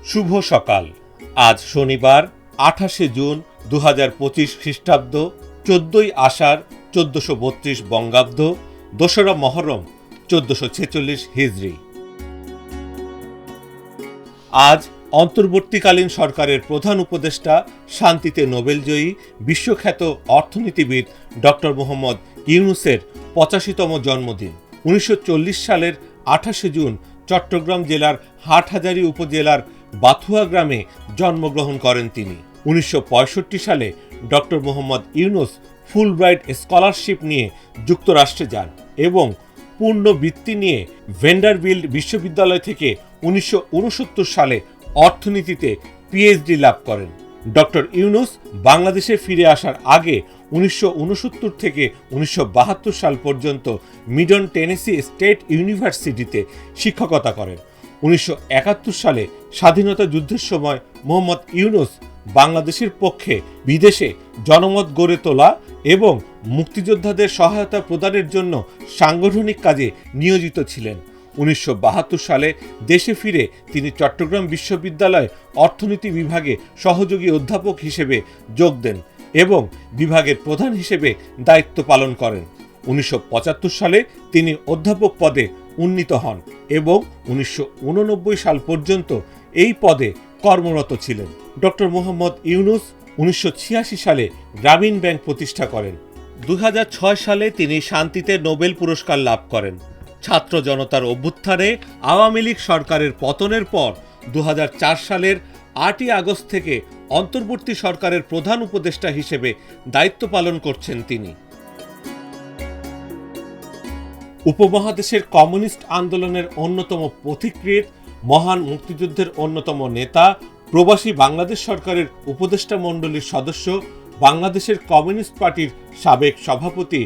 শুভ সকাল। আজ শনিবার 28শে জুন 2025 খ্রিস্টাব্দ, 14ই আষাঢ় 1432 বঙ্গাব্দ, 2রা মহরম 1446 হিজরি। আজ অন্তর্বর্তীকালীন সরকারের প্রধান উপদেষ্টা, শান্তিতে নোবেলজয়ী, বিশ্বখ্যাত অর্থনীতিবিদ ডক্টর মোহাম্মদ ইউনূসের 85তম জন্মদিন। 1940 সালের 28শে জুন চট্টগ্রাম জেলার হাটহাজারী উপজেলার বাথুয়া গ্রামে জন্মগ্রহণ করেন তিনি। 1965 সালে doctor Mohammad Yunus Fulbright scholarship নিয়ে যুক্তরাষ্ট্রে যান এবং পূর্ণ বৃত্তি নিয়ে ভ্যান্ডারবিল্ট বিশ্ববিদ্যালয় থেকে 1969 সালে অর্থনীতিতে পিএইচডি লাভ করেন। ডক্টর ইউনূস বাংলাদেশে ফিরে আসার আগে 1969 থেকে 1972 সাল পর্যন্ত মিডন টেনেসি স্টেট ইউনিভার্সিটিতে শিক্ষকতা করেন। 1971 সালে স্বাধীনতা যুদ্ধের সময় মোহাম্মদ ইউনূস বাংলাদেশের পক্ষে বিদেশে জনমত গড়ে তোলা এবং মুক্তিযোদ্ধাদের সহায়তা প্রদানের জন্য সাংগঠনিক কাজে নিয়োজিত ছিলেন। 1972 সালে দেশে ফিরে তিনি চট্টগ্রাম বিশ্ববিদ্যালয়ে অর্থনীতি বিভাগে সহযোগী অধ্যাপক হিসেবে যোগ দেন এবং বিভাগের প্রধান হিসেবে দায়িত্ব পালন করেন। 1975 সালে তিনি অধ্যাপক পদে উন্নীত হন এবং 1989 সাল পর্যন্ত এই পদে কর্মরত ছিলেন। ডক্টর মোহাম্মদ ইউনূস 1986 সালে গ্রামীণ ব্যাংক প্রতিষ্ঠা করেন। 2006 সালে তিনি শান্তিতে নোবেল পুরস্কার লাভ করেন। ছাত্র জনতার অভ্যুত্থানে আওয়ামী লীগ সরকারের পতনের পর 2004 সালের 8ই আগস্ট থেকে অন্তর্বর্তী সরকারের প্রধান উপদেষ্টা হিসেবে দায়িত্ব পালন করছেন তিনি। উপমহাদেশের কমিউনিস্ট আন্দোলনের অন্যতম পথিকৃৎ, মহান মুক্তিযুদ্ধের অন্যতম নেতা, প্রবাসী বাংলাদেশ সরকারের উপদেষ্টা মণ্ডলীর সদস্য, বাংলাদেশের কমিউনিস্ট পার্টির সাবেক সভাপতি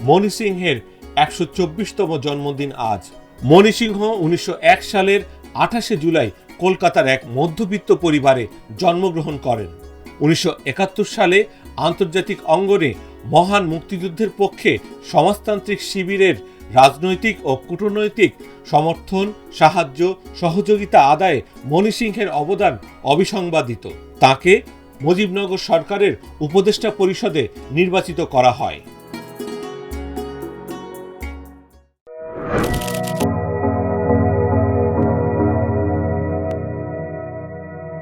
মণি সিংহের 124তম জন্মদিন আজ। মণি সিংহ 1901 সালের 28শে জুলাই কলকাতার এক মধ্যবিত্ত পরিবারে জন্মগ্রহণ করেন। 1971 সালে আন্তর্জাতিক অঙ্গনে মহান মুক্তিযুদ্ধের পক্ষে সমাজতান্ত্রিক শিবিরের রাজনৈতিক ও কূটনৈতিক সমর্থন, সাহায্য, সহযোগিতা আদায়ে মণি সিংহের অবদান অবিসংবাদিত। তাকে মুজিবনগর সরকারের উপদেষ্টা পরিষদে নির্বাচিত করা হয়।